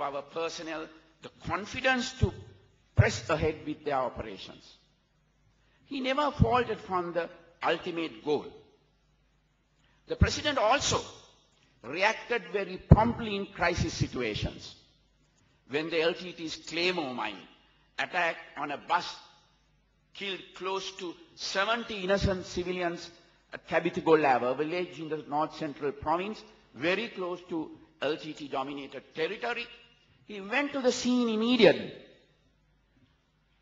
gave our personnel the confidence to press ahead with their operations. He never faltered from the ultimate goal. The President also reacted very promptly in crisis situations. When the LTT's Claymore mine attack on a bus killed close to 70 innocent civilians at Kabitigola, a village in the north-central province, very close to LTT-dominated territory, he went to the scene immediately.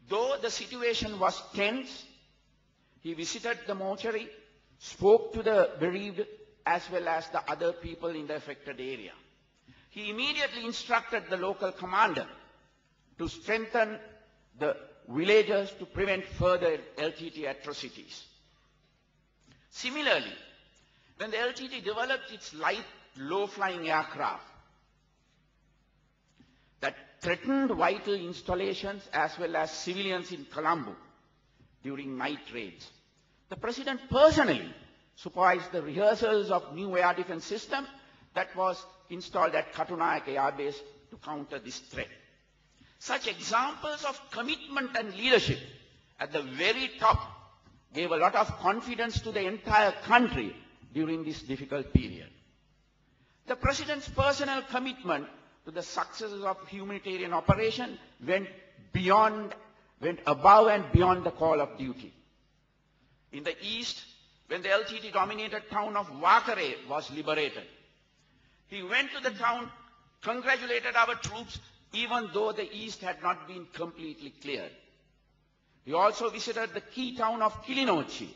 Though the situation was tense, he visited the mortuary, spoke to the bereaved as well as the other people in the affected area. He immediately instructed the local commander to strengthen the villagers to prevent further LTT atrocities. Similarly, when the LTT developed its light, low-flying aircraft that threatened vital installations as well as civilians in Colombo during night raids, the President personally supervised the rehearsals of new air defense system that was installed at Katunayake Air Base to counter this threat. Such examples of commitment and leadership at the very top gave a lot of confidence to the entire country during this difficult period. The President's personal commitment to the successes of humanitarian operation went above and beyond the call of duty. In the east, when the LTT-dominated town of Wakare was liberated, he went to the town, congratulated our troops, even though the east had not been completely cleared. He also visited the key town of Kilinochchi,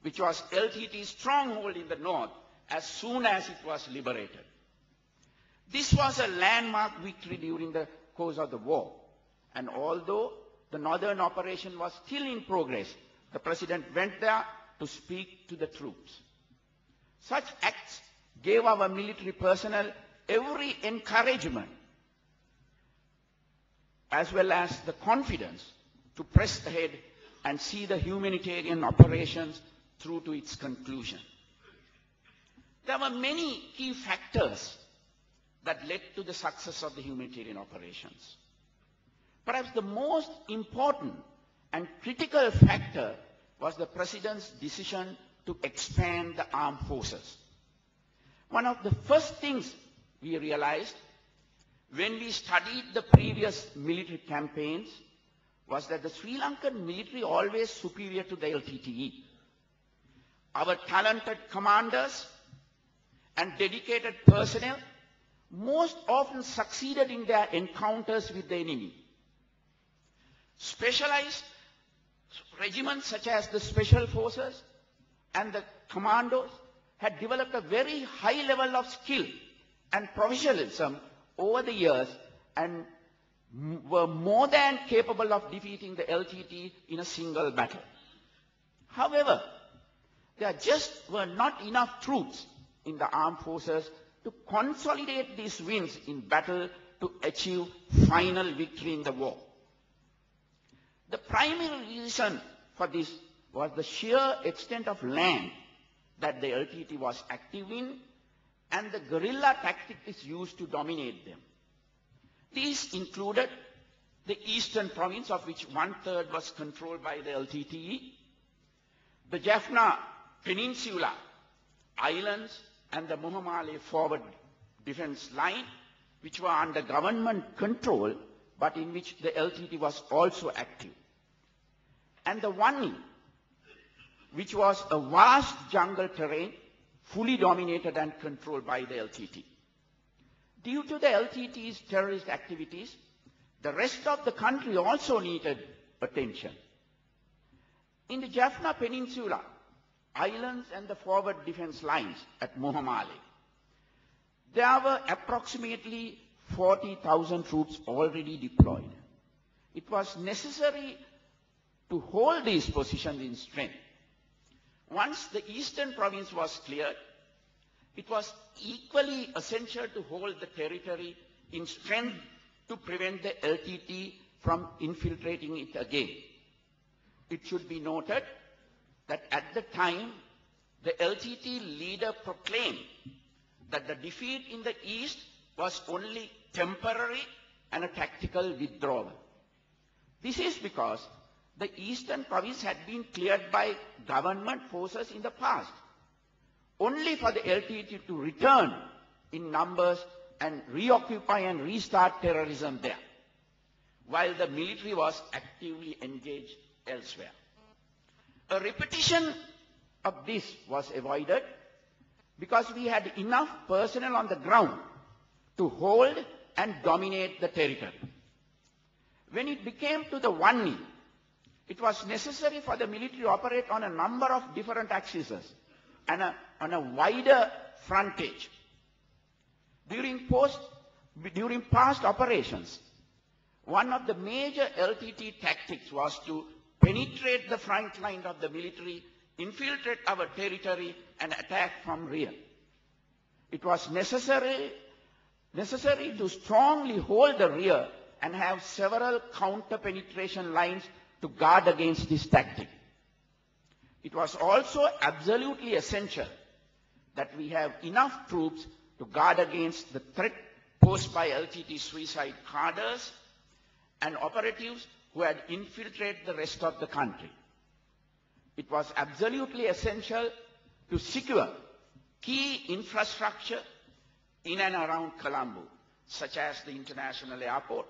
which was LTT's stronghold in the north, as soon as it was liberated. This was a landmark victory during the course of the war, and although the northern operation was still in progress, the President went there to speak to the troops. Such acts gave our military personnel every encouragement as well as the confidence to press ahead and see the humanitarian operations through to its conclusion. There were many key factors that led to the success of the humanitarian operations. Perhaps the most important and critical factor was the President's decision to expand the armed forces. One of the first things we realized when we studied the previous military campaigns was that the Sri Lankan military always superior to the LTTE. Our talented commanders and dedicated personnel most often succeeded in their encounters with the enemy. Specialized regiments such as the Special Forces and the Commandos had developed a very high level of skill and professionalism over the years and were more than capable of defeating the LTT in a single battle. However, there just were not enough troops in the armed forces to consolidate these wins in battle to achieve final victory in the war. The primary reason for this was the sheer extent of land that the LTT was active in and the guerrilla tactics used to dominate them. These included the eastern province, of which 1/3 was controlled by the LTTE, the Jaffna Peninsula, islands, and the Mohomale forward defense line, which were under government control, but in which the LTT was also active. And the Wani, which was a vast jungle terrain, fully dominated and controlled by the LTT. Due to the LTT's terrorist activities, the rest of the country also needed attention. In the Jaffna Peninsula, islands and the forward defense lines at Mohomale, there were approximately 40,000 troops already deployed. It was necessary to hold these positions in strength. Once the eastern province was cleared, it was equally essential to hold the territory in strength to prevent the LTT from infiltrating it again. It should be noted that at the time, the LTT leader proclaimed that the defeat in the east was only temporary and a tactical withdrawal. This is because the eastern province had been cleared by government forces in the past, only for the LTT to return in numbers and reoccupy and restart terrorism there, while the military was actively engaged elsewhere. A repetition of this was avoided because we had enough personnel on the ground to hold and dominate the territory. When it became to the Vanni, it was necessary for the military to operate on a number of different axes and on a wider frontage. During past operations, one of the major LTT tactics was to penetrate the front line of the military, infiltrate our territory, and attack from rear. It was necessary to strongly hold the rear and have several counter-penetration lines to guard against this tactic. It was also absolutely essential that we have enough troops to guard against the threat posed by LTT suicide cadres and operatives who had infiltrated the rest of the country. It was absolutely essential to secure key infrastructure in and around Colombo, such as the international airport,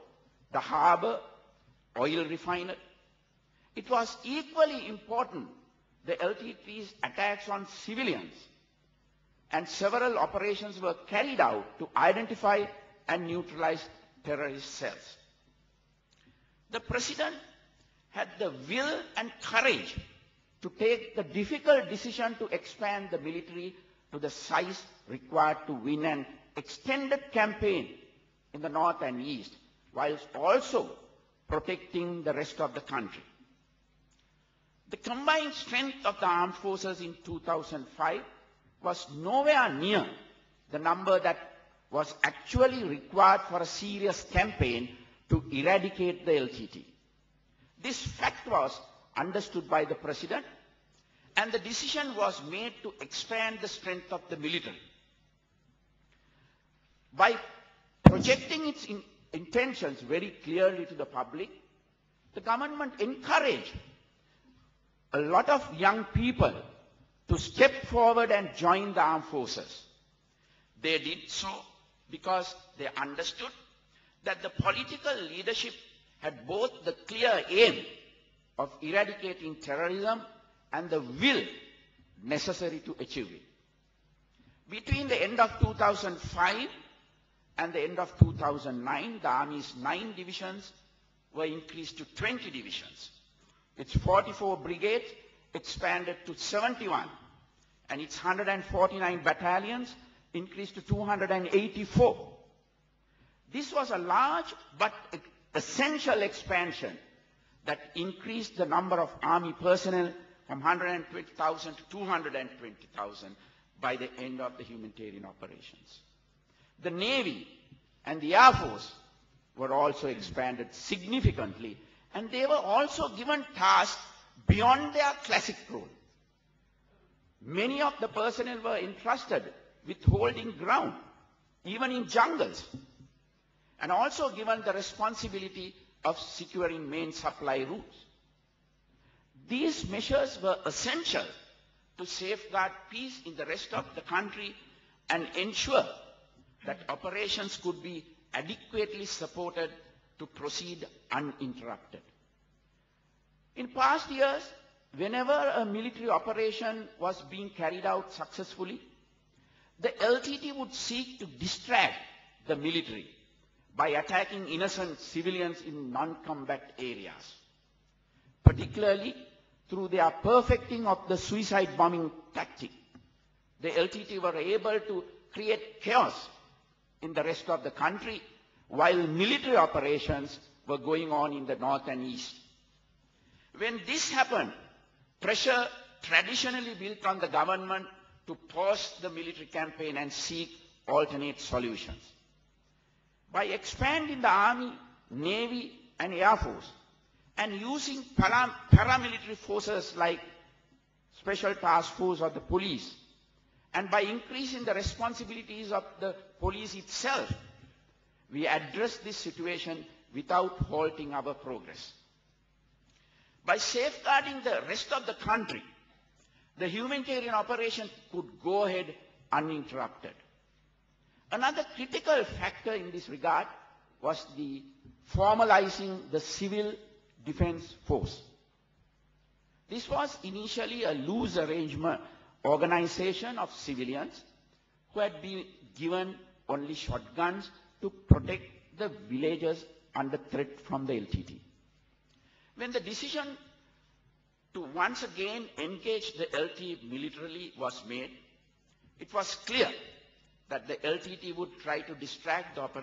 the harbor, oil refinery. It was equally important the LTT's attacks on civilians, and several operations were carried out to identify and neutralize terrorist cells. The President had the will and courage to take the difficult decision to expand the military to the size required to win an extended campaign in the north and east, whilst also protecting the rest of the country. The combined strength of the armed forces in 2005 was nowhere near the number that was actually required for a serious campaign to eradicate the LTT. This fact was understood by the President, and the decision was made to expand the strength of the military. By projecting its intentions very clearly to the public, the government encouraged a lot of young people to step forward and join the armed forces. They did so because they understood that the political leadership had both the clear aim of eradicating terrorism and the will necessary to achieve it. Between the end of 2005 and the end of 2009, the Army's 9 divisions were increased to 20 divisions. Its 44 brigades expanded to 71, and its 149 battalions increased to 284. This was a large but essential expansion that increased the number of Army personnel from 120,000 to 220,000 by the end of the humanitarian operations. The Navy and the Air Force were also expanded significantly, and they were also given tasks beyond their classic role. Many of the personnel were entrusted with holding ground, even in jungles, and also given the responsibility of securing main supply routes. These measures were essential to safeguard peace in the rest of the country and ensure that operations could be adequately supported to proceed uninterrupted. In past years, whenever a military operation was being carried out successfully, the LTT would seek to distract the military by attacking innocent civilians in non-combat areas, particularly through their perfecting of the suicide bombing tactic. The LTT were able to create chaos in the rest of the country while military operations were going on in the north and east. When this happened, pressure traditionally built on the government to pause the military campaign and seek alternate solutions. By expanding the Army, Navy, and Air Force, and using paramilitary forces like Special Task Force or the police, and by increasing the responsibilities of the police itself, we addressed this situation without halting our progress. By safeguarding the rest of the country, the humanitarian operation could go ahead uninterrupted. Another critical factor in this regard was the formalizing the civil defense force. This was initially a loose arrangement organization of civilians who had been given only shotguns to protect the villagers under threat from the LTT. When the decision to once again engage the LTT militarily was made, it was clear that the LTT would try to distract the operation